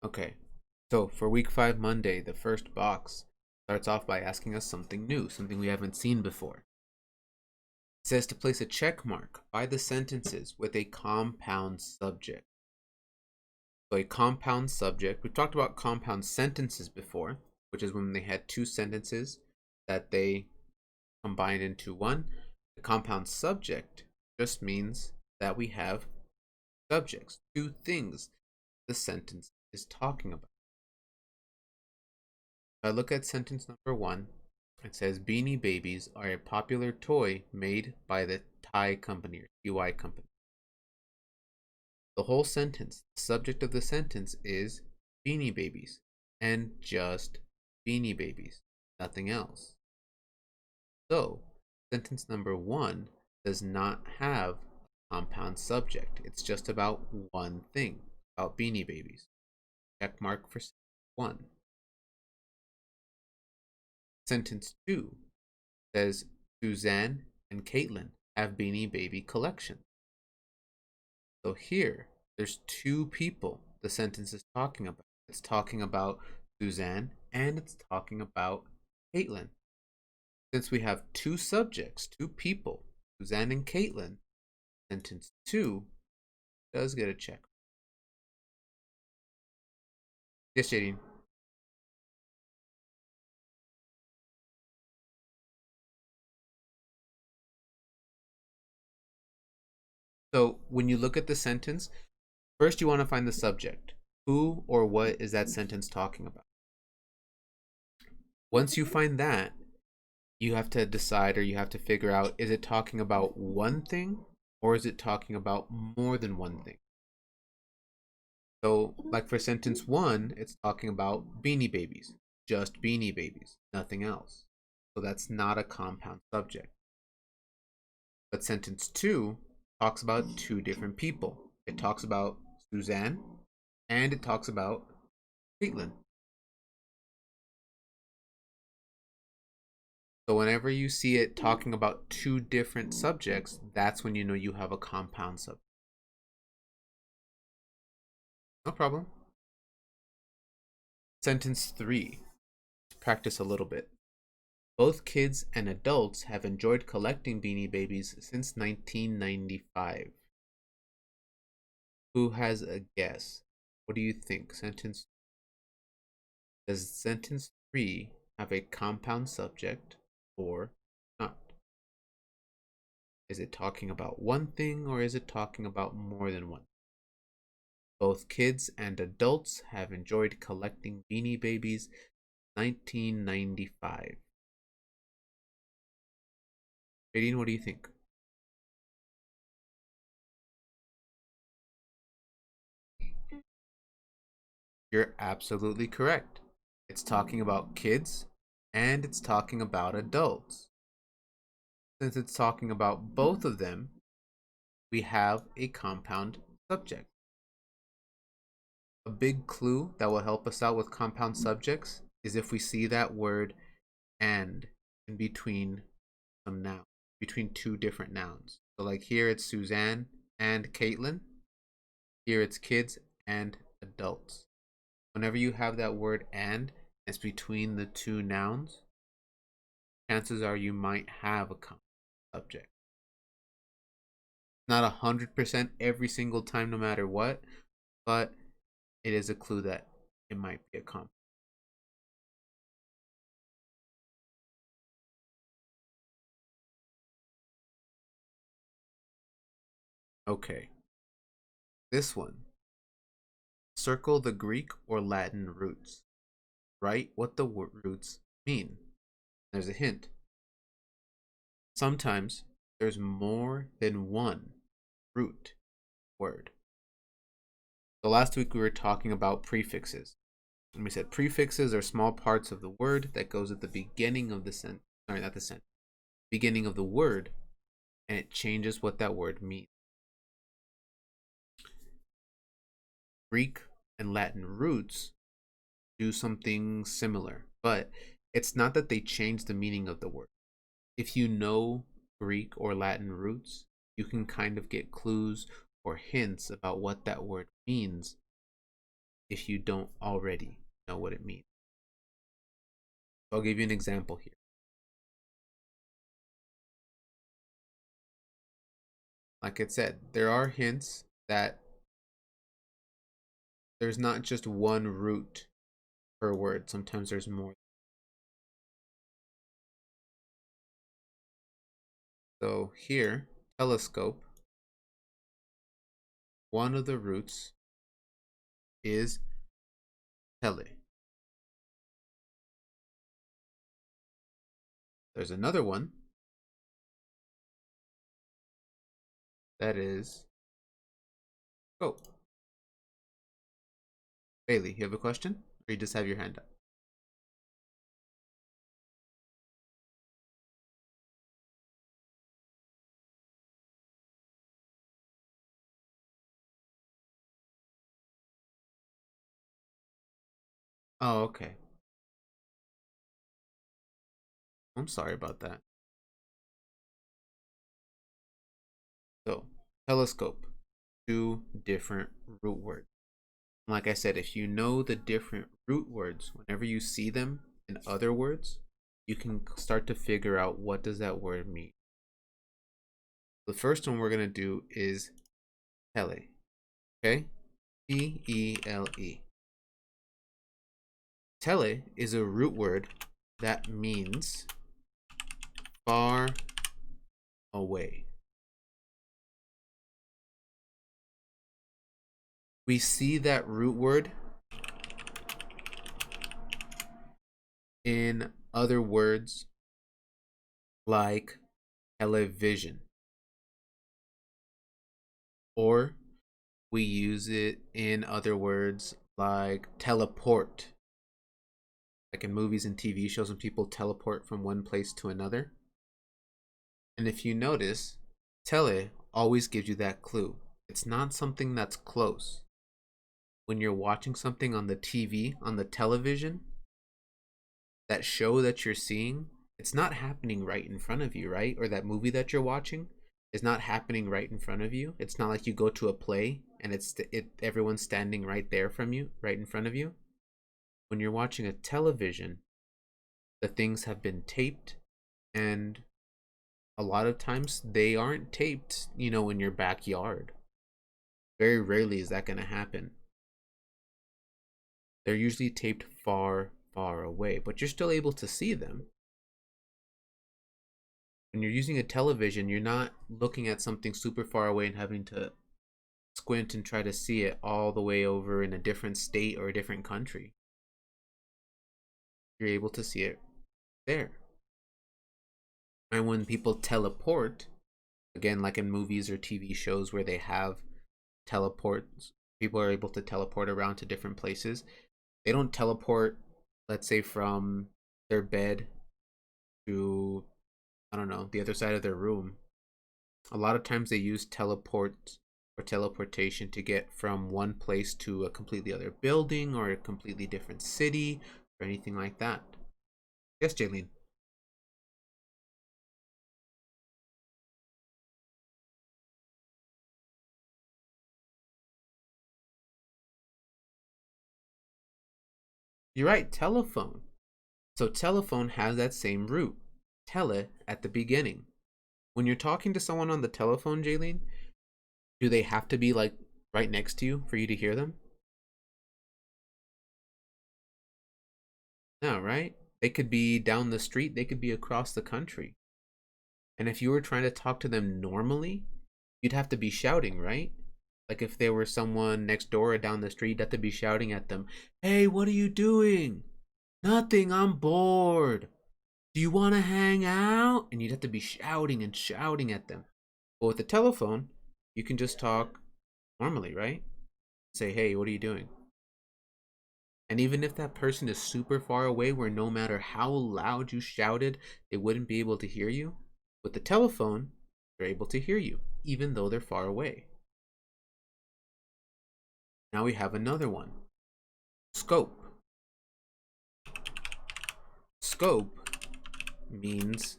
Okay, so for week 5 Monday, the first box starts off by asking us something new, something we haven't seen before. It says to place a check mark by the sentences with a compound subject. So a compound subject, we've talked about compound sentences before, which is when they had two sentences that they combined into one. The compound subject just means that we have subjects, two things the sentence is talking about. If I look at sentence number 1, it says Beanie Babies are a popular toy made by the Thai company or TY company. The whole sentence, the subject of the sentence is Beanie Babies and just Beanie Babies, nothing else. So, sentence number 1 does not have a compound subject. It's just about one thing, about Beanie Babies. Check mark for sentence 1. Sentence 2 says Suzanne and Caitlin have Beanie Baby collection. So here, there's two people the sentence is talking about. It's talking about Suzanne and it's talking about Caitlin. Since we have two subjects, two people, Suzanne and Caitlin, sentence 2 does get a check. Yes, Jadine. So when you look at the sentence, first you want to find the subject. Who or what is that sentence talking about? Once you find that, you have to decide or you have to figure out, is it talking about one thing or is it talking about more than one thing? So, like for sentence 1, it's talking about Beanie Babies, just Beanie Babies, nothing else. So that's not a compound subject. But sentence 2 talks about two different people. It talks about Suzanne and it talks about Caitlin. So whenever you see it talking about two different subjects, that's when you know you have a compound subject. No problem. Sentence 3. Practice a little bit. Both kids and adults have enjoyed collecting Beanie Babies since 1995. Who has a guess? What do you think? Does sentence 3 have a compound subject or not? Is it talking about one thing or is it talking about more than one? Both kids and adults have enjoyed collecting Beanie Babies 1995. Jadine, what do you think? You're absolutely correct. It's talking about kids and it's talking about adults. Since it's talking about both of them, we have a compound subject. A big clue that will help us out with compound subjects is if we see that word and in between some nouns, between two different nouns. So like here it's Suzanne and Caitlin. Here it's kids and adults. Whenever you have that word and it's between the two nouns, chances are you might have a compound subject. Not 100% every single time, no matter what, but it is a clue that it might be a compound. Okay, this one. Circle the Greek or Latin roots. Write what the roots mean. There's a hint. Sometimes there's more than one root word. So last week we were talking about prefixes. And we said prefixes are small parts of the word that goes at the beginning of the sentence. Sorry, not the sentence. Beginning of the word, and it changes what that word means. Greek and Latin roots do something similar, but it's not that they change the meaning of the word. If you know Greek or Latin roots, you can kind of get clues or hints about what that word means if you don't already know what it means. I'll give you an example here. Like I said, there are hints that there's not just one root per word. Sometimes there's more. So here, telescope, one of the roots is tele. There's another one that is scope. Bailey, you have a question? Or you just have your hand up? Oh, okay. I'm sorry about that. So, telescope, two different root words. Like I said, if you know the different root words, whenever you see them in other words, you can start to figure out what does that word mean. The first one we're going to do is tele. Okay? T-E-L-E. Tele is a root word that means far away. We see that root word in other words like television, or we use it in other words like teleport. Like in movies and TV shows when people teleport from one place to another. And if you notice, tele always gives you that clue. It's not something that's close. When you're watching something on the TV, on the television, that show that you're seeing, it's not happening right in front of you, right? Or that movie that you're watching is not happening right in front of you. It's not like you go to a play and everyone's standing right there from you, right in front of you. When you're watching a television, the things have been taped, and a lot of times they aren't taped, in your backyard. Very rarely is that going to happen. They're usually taped far, far away, but you're still able to see them. When you're using a television, you're not looking at something super far away and having to squint and try to see it all the way over in a different state or a different country. You're able to see it there. And when people teleport, again, like in movies or TV shows where they have teleports, people are able to teleport around to different places. They don't teleport, let's say, from their bed to, I don't know, the other side of their room. A lot of times they use teleport or teleportation to get from one place to a completely other building or a completely different city or anything like that. Yes, Jaylene. You're right, telephone. So telephone has that same root, tele, at the beginning. When you're talking to someone on the telephone, Jaylene, do they have to be like right next to you for you to hear them? No, right? They could be down the street, they could be across the country. And if you were trying to talk to them normally, you'd have to be shouting, right? Like if there were someone next door or down the street, you'd have to be shouting at them, "Hey, what are you doing?" "Nothing, I'm bored." "Do you want to hang out?" And you'd have to be shouting and shouting at them. But with the telephone, you can just talk normally, right? Say, "Hey, what are you doing?" And even if that person is super far away, where no matter how loud you shouted, they wouldn't be able to hear you, with the telephone, they're able to hear you, even though they're far away. Now we have another one. Scope. Scope means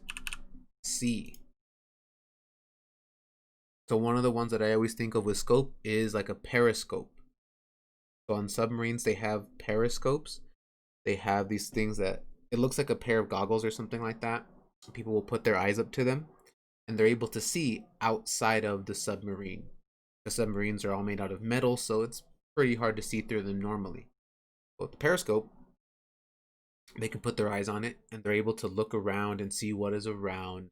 see. So one of the ones that I always think of with scope is like a periscope. So on submarines, they have periscopes. They have these things that it looks like a pair of goggles or something like that. People will put their eyes up to them and they're able to see outside of the submarine. The submarines are all made out of metal, so it's pretty hard to see through them normally. But with the periscope, they can put their eyes on it and they're able to look around and see what is around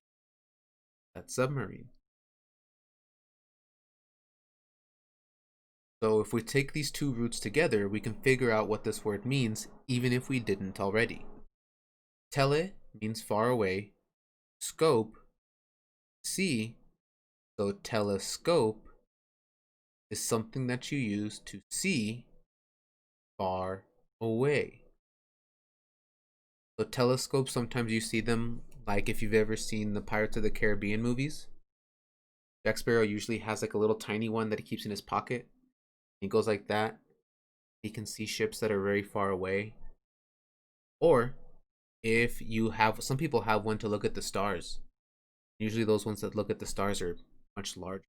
that submarine. So if we take these two roots together, we can figure out what this word means, even if we didn't already. Tele means far away, scope, see, so telescope is something that you use to see far away. So telescopes, sometimes you see them, like if you've ever seen the Pirates of the Caribbean movies. Jack Sparrow usually has like a little tiny one that he keeps in his pocket. He goes like that. He can see ships that are very far away. Or if you have, some people have one to look at the stars. Usually those ones that look at the stars are much larger.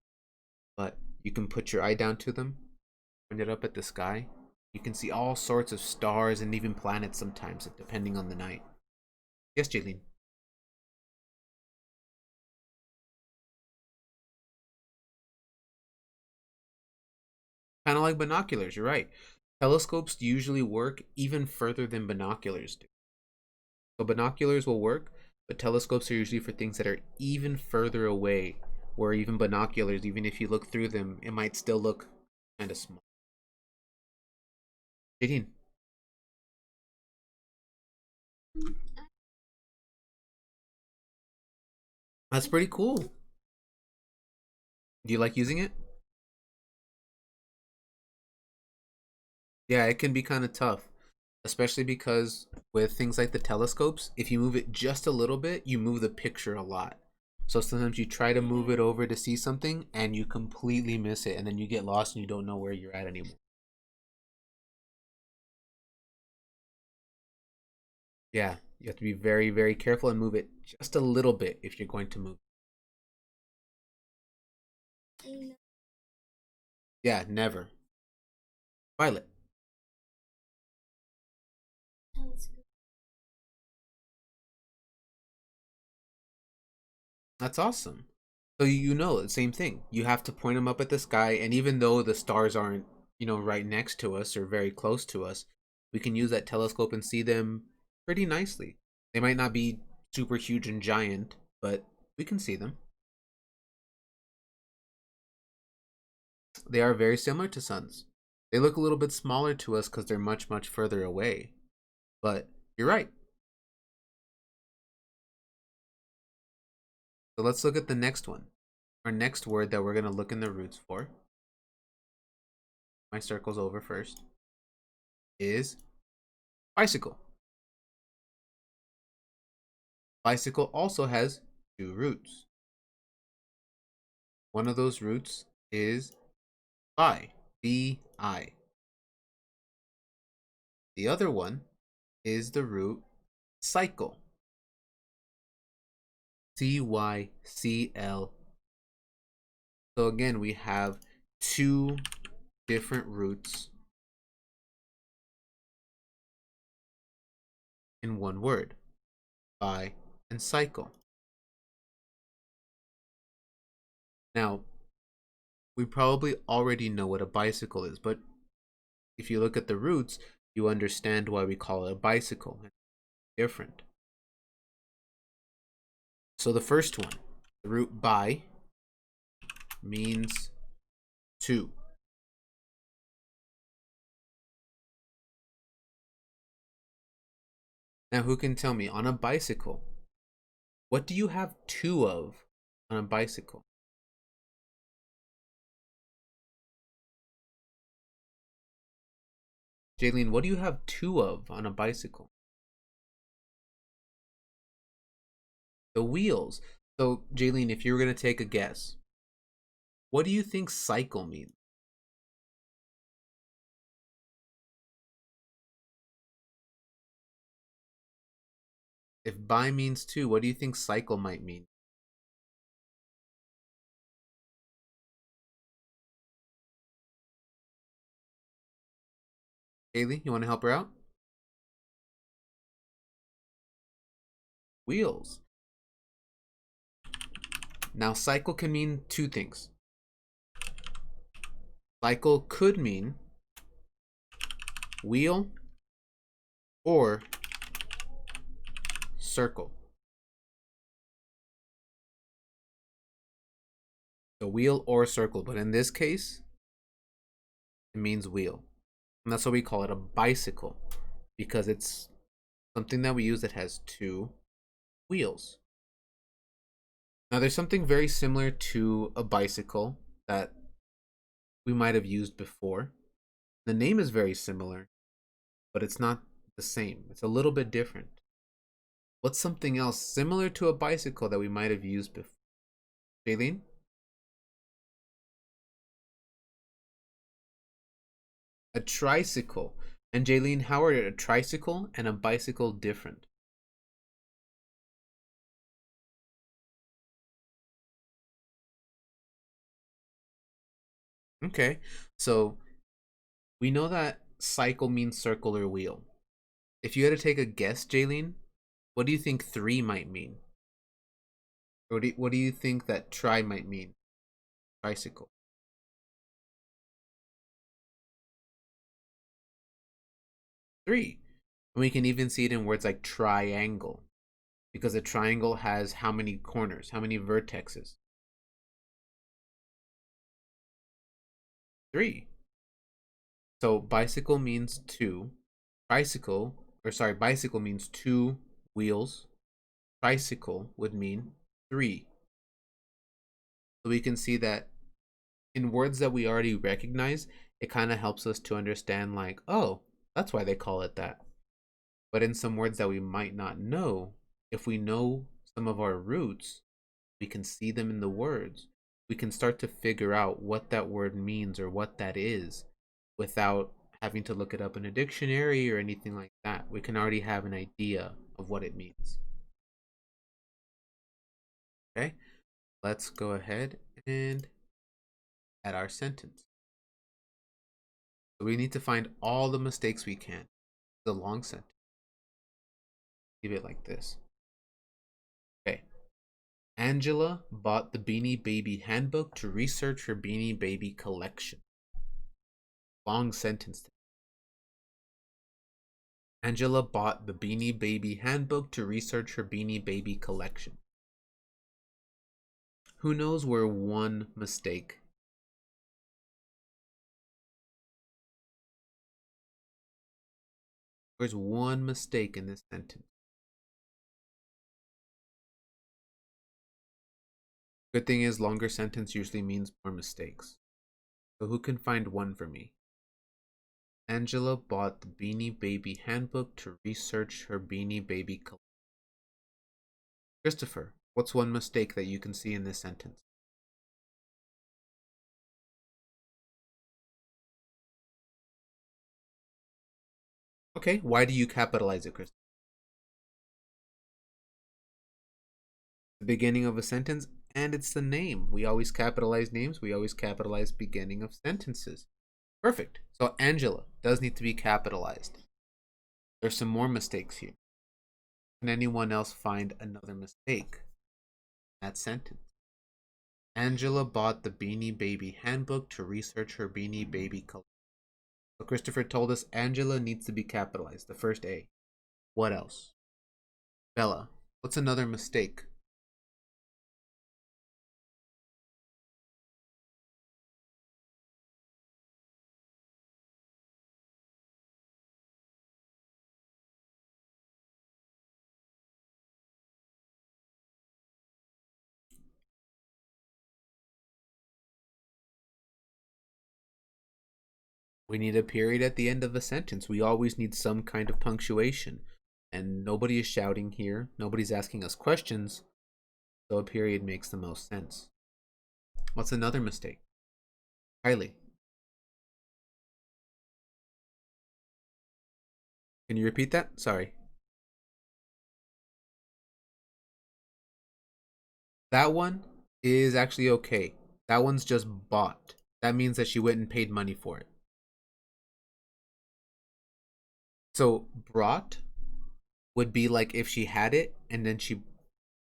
But you can put your eye down to them, point it up at the sky. You can see all sorts of stars and even planets sometimes, depending on the night. Yes, Jaylene. Kind of like binoculars, you're right. Telescopes usually work even further than binoculars do. So binoculars will work, but telescopes are usually for things that are even further away, where even binoculars, even if you look through them, it might still look kind of small. 18. That's pretty cool. Do you like using it? Yeah, it can be kind of tough, especially because with things like the telescopes, if you move it just a little bit, you move the picture a lot. So sometimes you try to move it over to see something and you completely miss it, and then you get lost and you don't know where you're at anymore. Yeah, you have to be very, very careful and move it just a little bit if you're going to move. Yeah, never. Violet. That's awesome. So you know the same thing. You have to point them up at the sky, and even though the stars aren't, right next to us or very close to us, we can use that telescope and see them pretty nicely. They might not be super huge and giant, but we can see them. They are very similar to suns. They look a little bit smaller to us because they're much, much further away. But you're right. So let's look at the next one. Our next word that we're going to look in the roots for, my circle's over first, is bicycle. Bicycle also has two roots. One of those roots is bi, B-I. The other one is the root cycle, C-Y-C-L. So again, we have two different roots in one word, bi and cycle. Now, we probably already know what a bicycle is, but if you look at the roots, you understand why we call it a bicycle. It's different. So the first one, the root bi, means two. Now, who can tell me, on a bicycle, what do you have two of on a bicycle? Jaylene, what do you have two of on a bicycle? The wheels. So, Jaylene, if you were going to take a guess, what do you think cycle means? If bi means two, what do you think cycle might mean? Haley, you want to help her out? Wheels. Now, cycle can mean two things. Cycle could mean wheel or circle. So wheel or circle, but in this case, it means wheel. And that's why we call it a bicycle, because it's something that we use that has two wheels. Now, there's something very similar to a bicycle that we might have used before. The name is very similar, but it's not the same. It's a little bit different. What's something else similar to a bicycle that we might have used before? Jaylene? A tricycle. And Jaylene, how are a tricycle and a bicycle different? Okay, so we know that cycle means circle or wheel. If you had to take a guess, Jaylene, what do you think three might mean? Or what do you think that tri might mean? Tricycle. Three. And we can even see it in words like triangle, because a triangle has how many corners, how many vertexes? Three. So bicycle means two. Bicycle means two wheels. Tricycle would mean three. So we can see that in words that we already recognize, it kind of helps us to understand, like, oh, that's why they call it that. But in some words that we might not know, if we know some of our roots, we can see them in the words. We can start to figure out what that word means or what that is without having to look it up in a dictionary or anything like that. We can already have an idea of what it means. Okay, let's go ahead and add our sentence. So we need to find all the mistakes we can. The long sentence. Leave it like this. Okay. Angela bought the Beanie Baby handbook to research her Beanie Baby collection. Long sentence. Angela bought the Beanie Baby handbook to research her Beanie Baby collection. Who knows where one mistake? There's one mistake in this sentence. Good thing is, longer sentence usually means more mistakes. So who can find one for me? Angela bought the Beanie Baby handbook to research her Beanie Baby collection. Christopher, what's one mistake that you can see in this sentence? Okay, why do you capitalize it, Christopher? The beginning of a sentence, and it's the name. We always capitalize names. We always capitalize beginning of sentences. Perfect. So Angela does need to be capitalized. There's some more mistakes here. Can anyone else find another mistake in that sentence? Angela bought the Beanie Baby handbook to research her Beanie Baby collection. So Christopher told us Angela needs to be capitalized, the first A. What else? Bella, what's another mistake? We need a period at the end of a sentence. We always need some kind of punctuation. And nobody is shouting here. Nobody's asking us questions. So a period makes the most sense. What's another mistake? Kylie, can you repeat that? Sorry. That one is actually okay. That one's just bought. That means that she went and paid money for it. So brought would be like if she had it and then she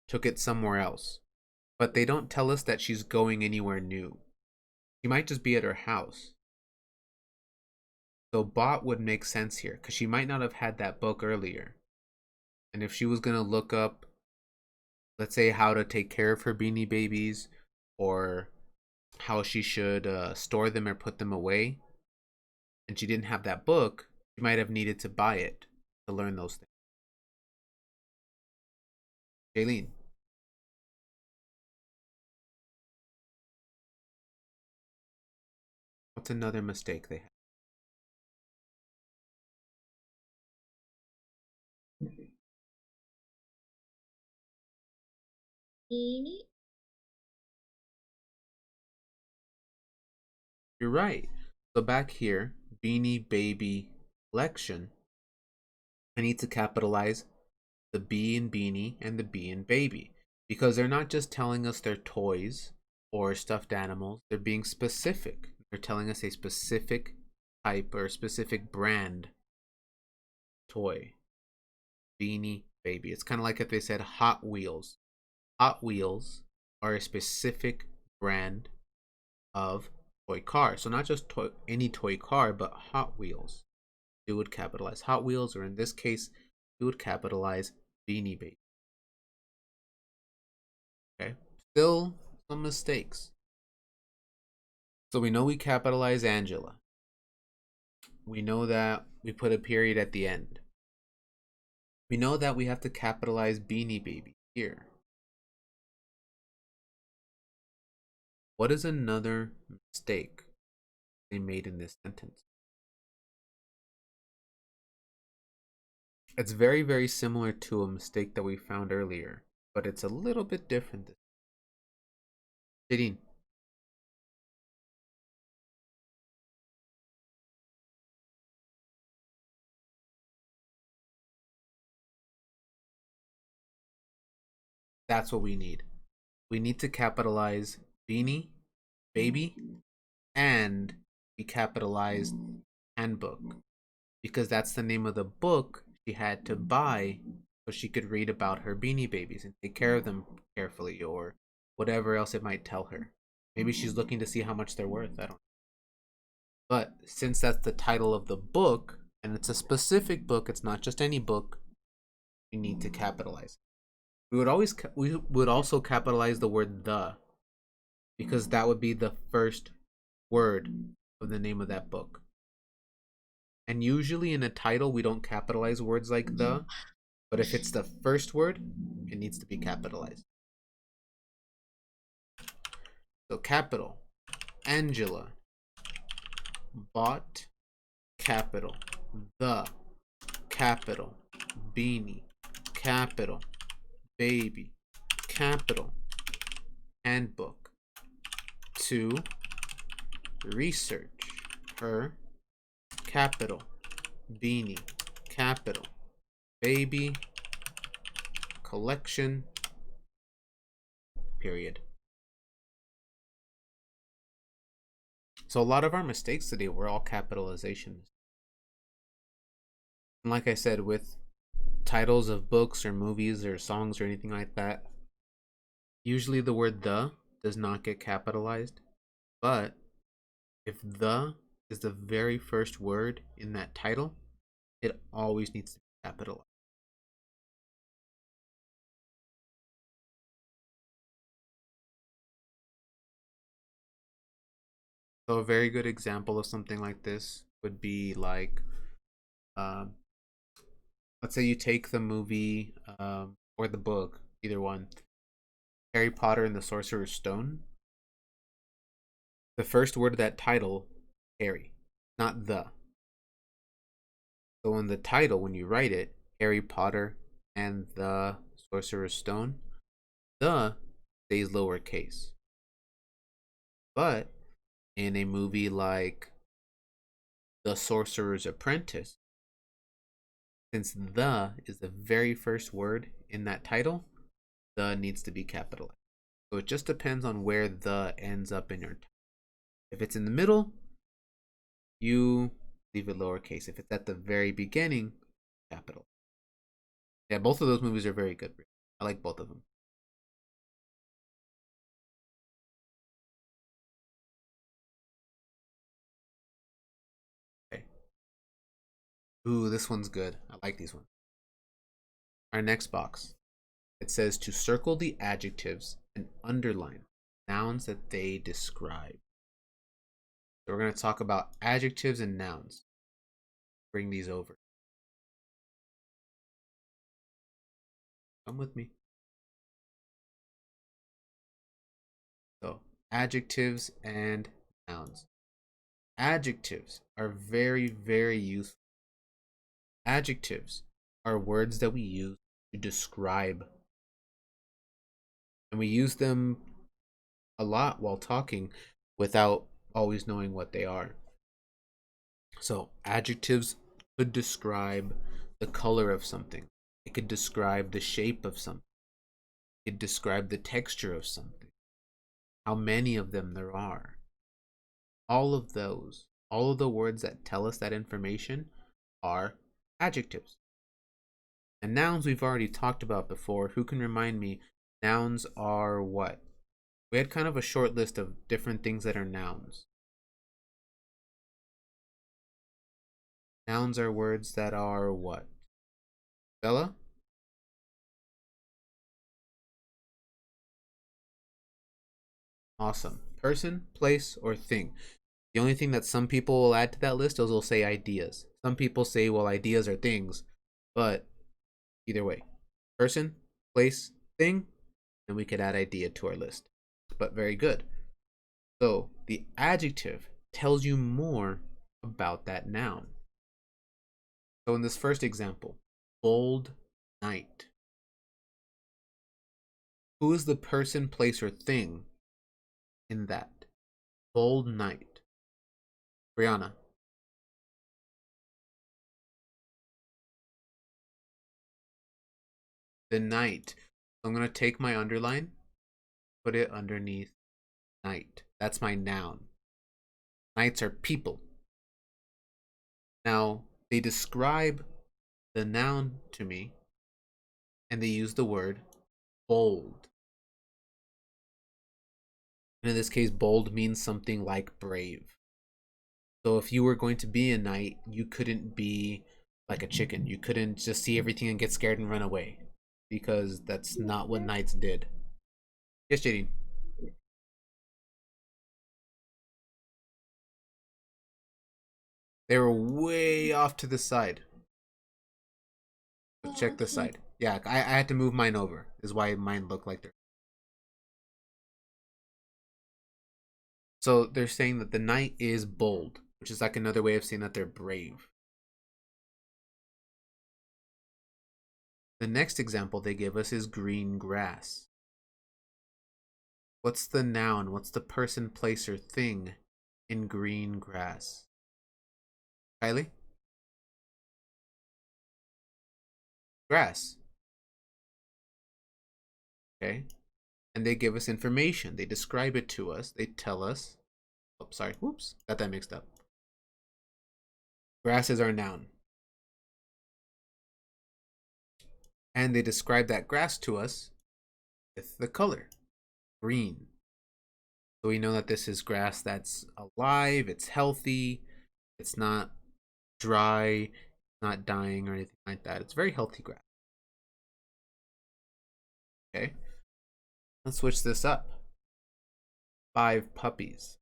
took it somewhere else. But they don't tell us that she's going anywhere new. She might just be at her house. So bought would make sense here because she might not have had that book earlier. And if she was going to look up, let's say, how to take care of her beanie babies or how she should store them or put them away, and she didn't have that book, she might have needed to buy it to learn those things. Jaylene, what's another mistake they have? You're right. So back here, Beanie Baby Collection, I need to capitalize the B in beanie and the B in baby because they're not just telling us they're toys or stuffed animals. They're being specific. They're telling us a specific type or specific brand toy. Beanie Baby. It's kind of like if they said Hot Wheels. Hot Wheels are a specific brand of toy car. So not just any toy car, but Hot Wheels. It would capitalize Hot Wheels, or in this case, it would capitalize Beanie Baby. Okay, still some mistakes. So we know we capitalize Angela. We know that we put a period at the end. We know that we have to capitalize Beanie Baby here. What is another mistake they made in this sentence? It's very, very similar to a mistake that we found earlier, but it's a little bit different. Shireen. That's what we need. We need to capitalize Beanie Baby and we capitalized handbook because that's the name of the book she had to buy so she could read about her beanie babies and take care of them carefully or whatever else it might tell her. Maybe she's looking to see how much they're worth. I don't know. But since that's the title of the book and it's a specific book, it's not just any book, we need to capitalize. We would also capitalize the word the because that would be the first word of the name of that book. And usually in a title, we don't capitalize words like the, but if it's the first word, it needs to be capitalized. So capital, Angela, bought, capital, the, capital, beanie, capital, baby, capital, handbook, to, research, her, capital, beanie, capital, baby, collection, period. So a lot of our mistakes today were all capitalizations. And like I said, with titles of books or movies or songs or anything like that, usually the word the does not get capitalized. But if the is the very first word in that title, it always needs to be capitalized. So a very good example of something like this would be like, um, let's say you take the movie or the book, either one, Harry Potter and the Sorcerer's Stone. The first word of that title, Harry, not the. So in the title, when you write it, Harry Potter and the Sorcerer's Stone, the stays lowercase. But in a movie like The Sorcerer's Apprentice, since the is the very first word in that title, the needs to be capitalized. So it just depends on where the ends up in your title. If it's in the middle, you leave it lowercase. If it's at the very beginning, capital. Yeah, both of those movies are very good. I like both of them. Okay. Ooh, this one's good. I like these ones. Our next box. It says to circle the adjectives and underline nouns that they describe. So we're going to talk about adjectives and nouns. Bring these over. Come with me. So, adjectives and nouns. Adjectives are very, very useful. Adjectives are words that we use to describe, and we use them a lot while talking without always knowing what they are. So, adjectives could describe the color of something, it could describe the shape of something, it could describe the texture of something, how many of them there are. All of those, all of the words that tell us that information are adjectives. And nouns we've already talked about before. Who can remind me? Nouns are what? We had kind of a short list of different things that are nouns. Nouns are words that are what? Bella? Awesome. Person, place, or thing. The only thing that some people will add to that list is they'll say ideas. Some people say, well, ideas are things. But either way, person, place, thing, and we could add idea to our list. But very good. So the adjective tells you more about that noun. So in this first example, bold knight. Who is the person, place, or thing in that? Bold knight. Brianna. The knight. I'm going to take my underline, put it underneath knight. That's my noun. Knights are people. Now, they describe the noun to me, and they use the word bold. And in this case, bold means something like brave. So if you were going to be a knight, you couldn't be like a chicken. You couldn't just see everything and get scared and run away, because that's not what knights did. Yes, Jadine. They were way off to the side. But check this side. Yeah, I had to move mine over. Is why mine look like they're. So they're saying that the knight is bold, which is like another way of saying that they're brave. The next example they give us is green grass. What's the noun? What's the person, place, or thing in green grass? Kylie? Grass. Okay. And they give us information. They describe it to us. They tell us. Oh, sorry. Whoops. Got that mixed up. Grass is our noun. And they describe that grass to us with the color green. So we know that this is grass that's alive, it's healthy, it's not dry, not dying or anything like that. It's very healthy grass. Okay. Let's switch this up. 5 puppies.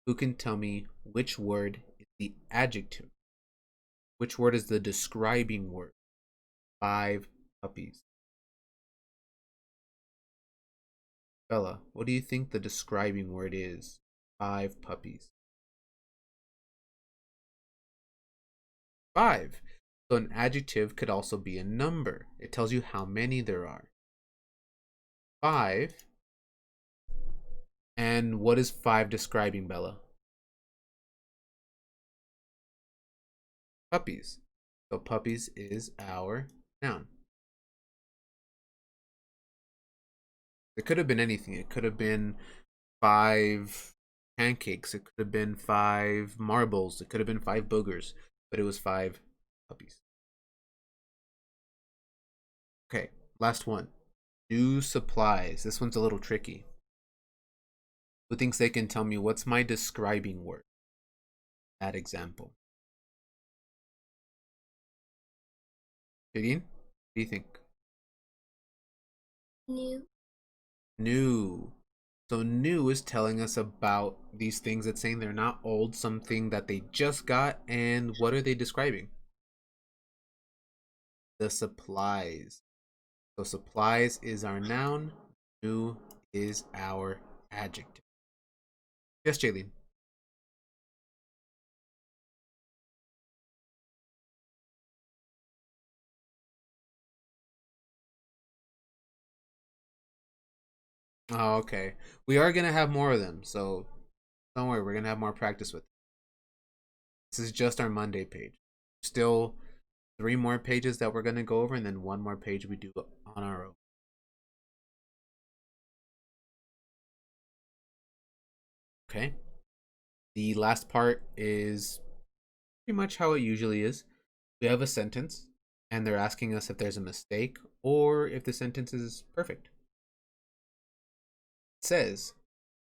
Who can tell me which word is the adjective? Which word is the describing word? 5 puppies. Bella, what do you think the describing word is? 5 puppies. 5. So an adjective could also be a number. It tells you how many there are. 5. And what is 5 describing, Bella? Puppies. So puppies is our noun. It could have been anything. It could have been 5 pancakes. It could have been 5 marbles. It could have been 5 boogers, but it was 5 puppies. Okay, last one. New supplies. This one's a little tricky. Who thinks they can tell me what's my describing word? That example. Shadeen, what do you think? New. New. So new is telling us about these things. It's saying they're not old, something that they just got. And what are they describing? The supplies. So supplies is our noun. New is our adjective. Yes, Jaylene. Oh, okay. We are gonna have more of them, so don't worry. We're gonna have more practice with. This is just our Monday page. Still 3 more pages that we're gonna go over, and then 1 more page we do on our own. Okay. The last part is pretty much how it usually is. We have a sentence, and they're asking us if there's a mistake or if the sentence is perfect. It says,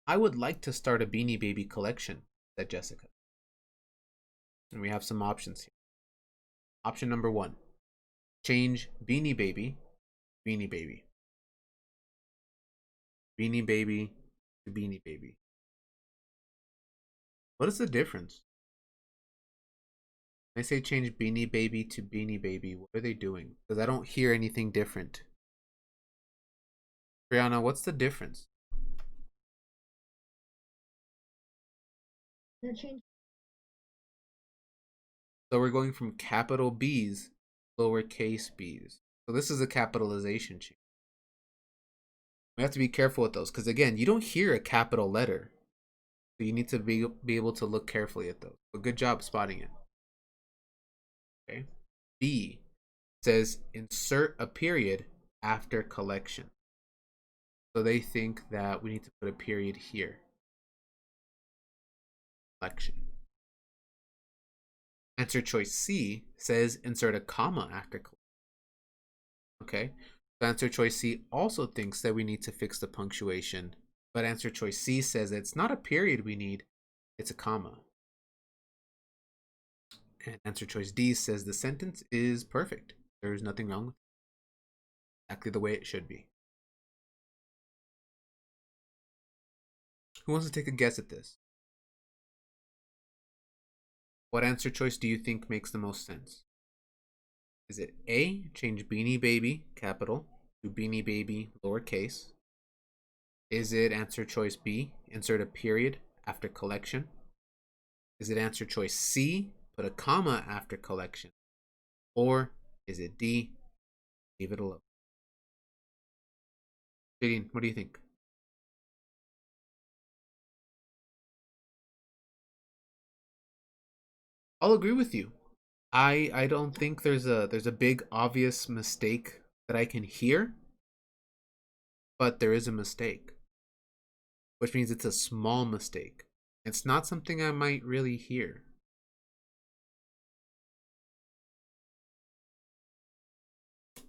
I would like to start a Beanie Baby collection, said Jessica. And we have some options here. Option number 1, change Beanie Baby, Beanie Baby. Beanie Baby to Beanie Baby. What is the difference? When I say change Beanie Baby to Beanie Baby, what are they doing? Because I don't hear anything different. Brianna, what's the difference? They're changing. So we're going from capital B's, lowercase b's. So this is a capitalization change. We have to be careful with those because, again, you don't hear a capital letter. So you need to be able to look carefully at those. But good job spotting it. Okay. B says insert a period after collection. So they think that we need to put a period here. Collection. Answer choice C says insert a comma after collection. Okay. So answer choice C also thinks that we need to fix the punctuation, but answer choice C says it's not a period we need, it's a comma. And answer choice D says the sentence is perfect. There's nothing wrong with it. Exactly the way it should be. Who wants to take a guess at this? What answer choice do you think makes the most sense? Is it A, change Beanie Baby, capital, to Beanie Baby, lowercase? Is it answer choice B, insert a period after collection? Is it answer choice C, put a comma after collection? Or is it D, leave it alone? Jadine, what do you think? I'll agree with you. I don't think there's a big obvious mistake that I can hear, but there is a mistake, which means it's a small mistake. It's not something I might really hear.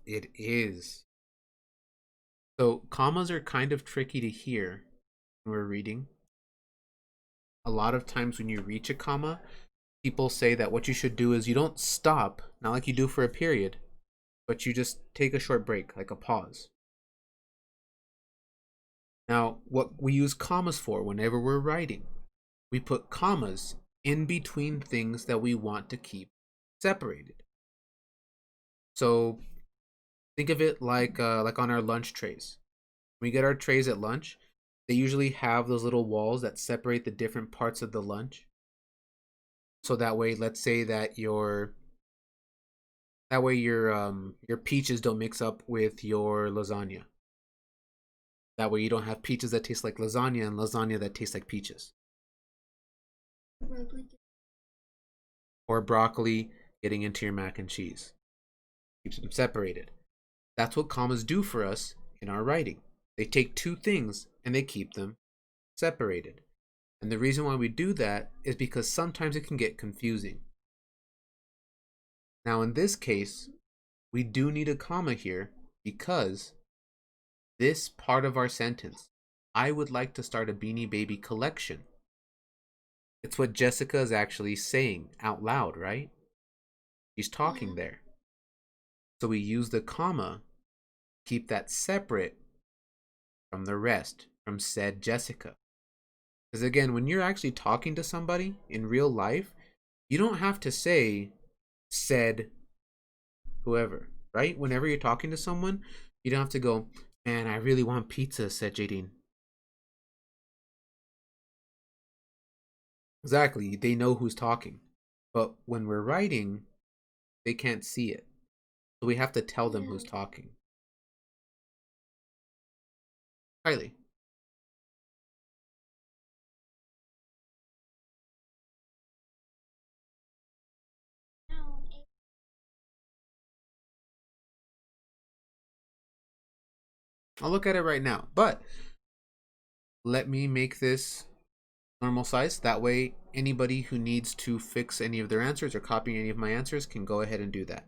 It is. So commas are kind of tricky to hear when we're reading. A lot of times when you reach a comma, people say that what you should do is you don't stop, not like you do for a period, but you just take a short break, like a pause. Now, what we use commas for whenever we're writing, we put commas in between things that we want to keep separated. So think of it like on our lunch trays. When we get our trays at lunch, they usually have those little walls that separate the different parts of the lunch. So that way, let's say that your peaches don't mix up with your lasagna. That way you don't have peaches that taste like lasagna and lasagna that tastes like peaches. Or broccoli getting into your mac and cheese. Keeps them separated. That's what commas do for us in our writing. They take two things and they keep them separated. And the reason why we do that is because sometimes it can get confusing. Now, in this case, we do need a comma here because this part of our sentence, I would like to start a Beanie Baby collection. It's what Jessica is actually saying out loud, right? She's talking there. So we use the comma, keep that separate from the rest, from said Jessica. Because again, when you're actually talking to somebody in real life, you don't have to say said whoever, right? Whenever you're talking to someone, you don't have to go, man, I really want pizza, said Jadine. Exactly, they know who's talking. But when we're writing, they can't see it. So we have to tell them who's talking. Kylie. I'll look at it right now. But let me make this normal size. That way, anybody who needs to fix any of their answers or copy any of my answers can go ahead and do that.